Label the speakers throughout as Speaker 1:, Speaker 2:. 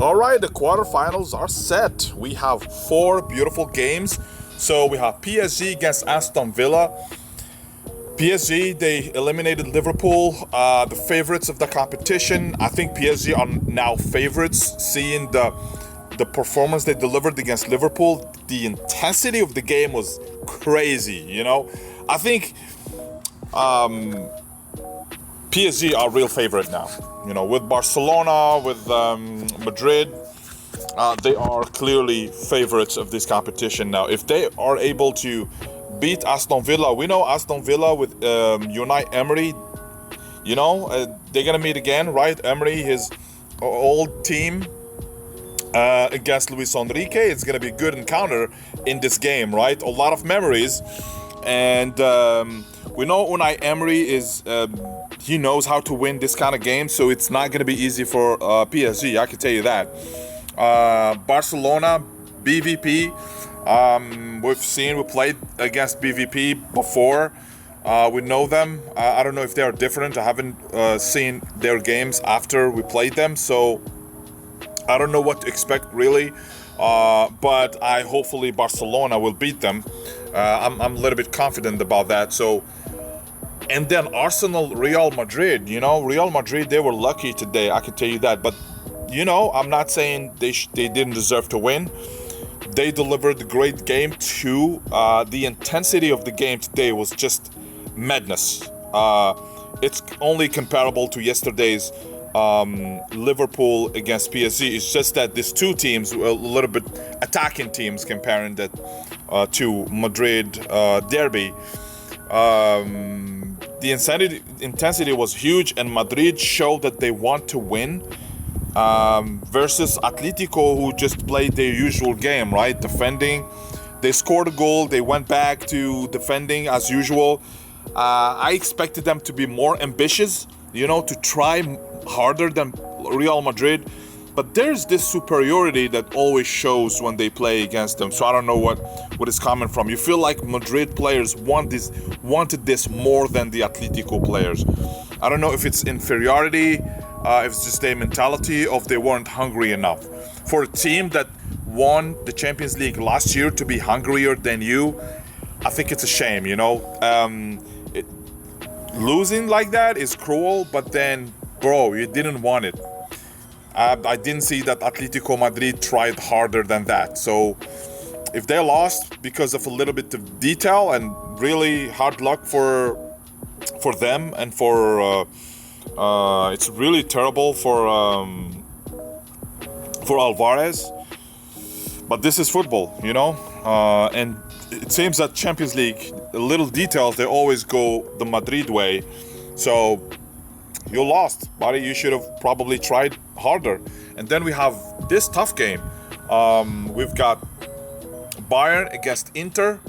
Speaker 1: All right, the quarterfinals are set. We have four beautiful games. So we have PSG against Aston Villa. PSG, they eliminated Liverpool, the favorites of the competition. I think PSG are now favorites, seeing the performance they delivered against Liverpool. The intensity of the game was crazy. I think PSG are real favorite now. With Barcelona, with Madrid, they are clearly favorites of this competition now. If they are able to beat Aston Villa, we know Aston Villa with Unai Emery, they're gonna meet again, right? Emery, his old team, against Luis Enrique. It's gonna be a good encounter in this game, right? A lot of memories, and we know Unai Emery is. He knows how to win this kind of game, so it's not going to be easy for PSG, I can tell you that. Barcelona, BVP, we played against BVP before. We know them. I don't know if they are different. I haven't seen their games after we played them, so I don't know what to expect really. But hopefully Barcelona will beat them. I'm a little bit confident about that. And then Arsenal, Real Madrid, Real Madrid, they were lucky today, I can tell you that. But, I'm not saying they didn't deserve to win. They delivered a great game too. The intensity of the game today was just madness. It's only comparable to yesterday's Liverpool against PSG. It's just that these two teams were a little bit attacking teams comparing that to Madrid derby. The intensity was huge, and Madrid showed that they want to win versus Atletico, who just played their usual game, right? Defending. They scored a goal. They went back to defending as usual. I expected them to be more ambitious, to try harder than Real Madrid. But there's this superiority that always shows when they play against them. So I don't know what is coming from. You feel like Madrid players wanted this more than the Atletico players. I don't know if it's inferiority, if it's just their mentality, or if they weren't hungry enough. For a team that won the Champions League last year to be hungrier than you, I think it's a shame, losing like that is cruel, but then, bro, you didn't want it. I didn't see that Atletico Madrid tried harder than that. So if they lost because of a little bit of detail, and really hard luck for them, and for it's really terrible for Alvarez. But this is football, and it seems that Champions League, little details, they always go the Madrid way. So you lost, buddy. You should have probably tried harder. And then we have this tough game. We've got Bayern against Inter.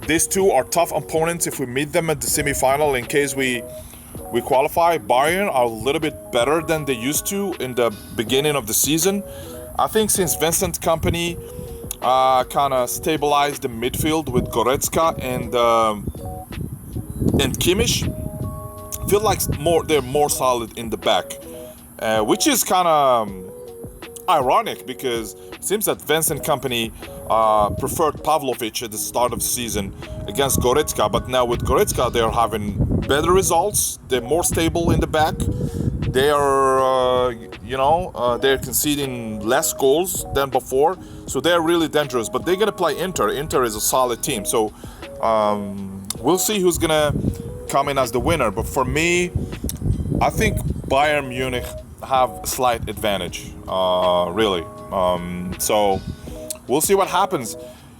Speaker 1: These two are tough opponents if we meet them at the semi-final. In case we qualify, Bayern are a little bit better than they used to in the beginning of the season. I think since Vincent Kompany kind of stabilized the midfield with Goretzka and Kimmich, feel like they're more solid in the back, which is kind of ironic because it seems that Vincent Kompany preferred Pavlovic at the start of the season against Goretzka, but now with Goretzka they're having better results. They're more stable in the back. They are, they're conceding less goals than before, so they're really dangerous. But they're gonna play Inter. Inter is a solid team, so we'll see who's gonna come in as the winner. But for me, I think Bayern Munich have a slight advantage, really. So we'll see what happens.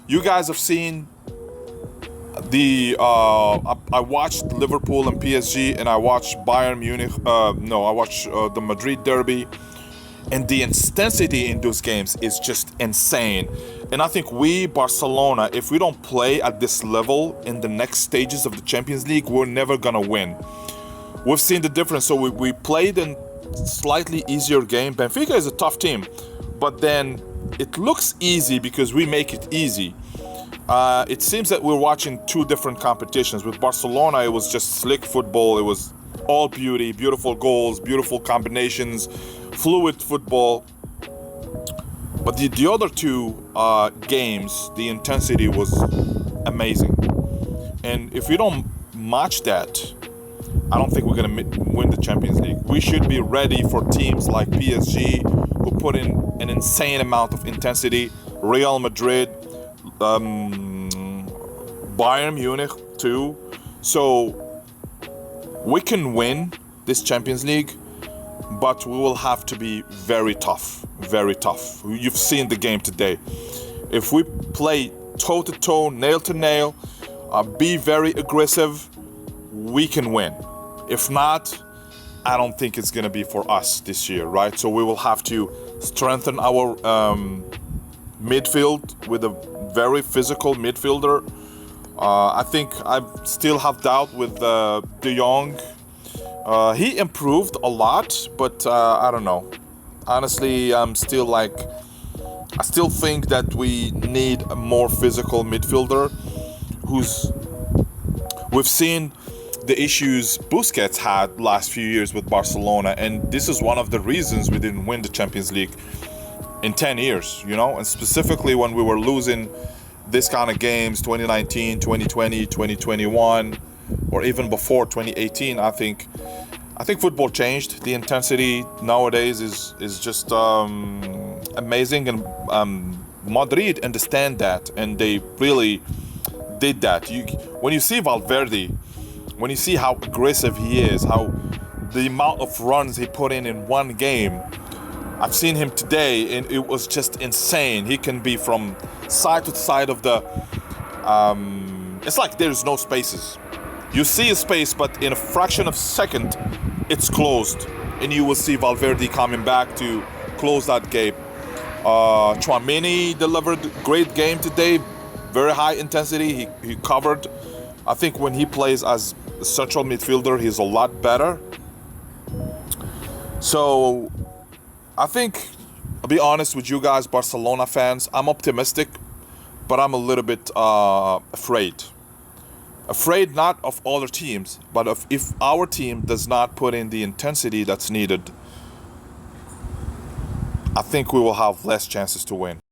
Speaker 1: You guys have seen I watched Liverpool and PSG, and I watched Bayern Munich. I watched the Madrid derby, and the intensity in those games is just insane. And I think Barcelona, if we don't play at this level in the next stages of the Champions League, we're never gonna win. We've seen the difference. So we played in slightly easier game. Benfica is a tough team, but then it looks easy because we make it easy. It seems that we're watching two different competitions. With Barcelona, it was just slick football. It was all beauty, beautiful goals, beautiful combinations, fluid football. But the other two games, the intensity was amazing. And if we don't match that, I don't think we're going to win the Champions League. We should be ready for teams like PSG, who put in an insane amount of intensity, Real Madrid, Bayern Munich too. So we can win this Champions League, but we will have to be very tough, very tough. You've seen the game today. If we play toe-to-toe, nail-to-nail, be very aggressive, we can win. If not, I don't think it's going to be for us this year, right? So we will have to strengthen our midfield with a very physical midfielder. I think I still have doubt with De Jong. He improved a lot, but I don't know. Honestly, I still think that we need a more physical midfielder we've seen the issues Busquets had last few years with Barcelona, and this is one of the reasons we didn't win the Champions League in 10 years, and specifically when we were losing this kind of games, 2019, 2020, 2021, or even before 2018. I think football changed. The intensity nowadays is just amazing, and Madrid understand that, and they really did that. When you see Valverde, when you see how aggressive he is, how the amount of runs he put in one game, I've seen him today, and it was just insane. He can be from side to side of the. It's like there's no spaces. You see a space, but in a fraction of a second, it's closed, and you will see Valverde coming back to close that gap. Tchouaméni delivered a great game today, very high intensity. He covered. I think when he plays as a central midfielder, he's a lot better. So I think, I'll be honest with you guys, Barcelona fans, I'm optimistic, but I'm a little bit afraid. Afraid not of other teams, but if our team does not put in the intensity that's needed, I think we will have less chances to win.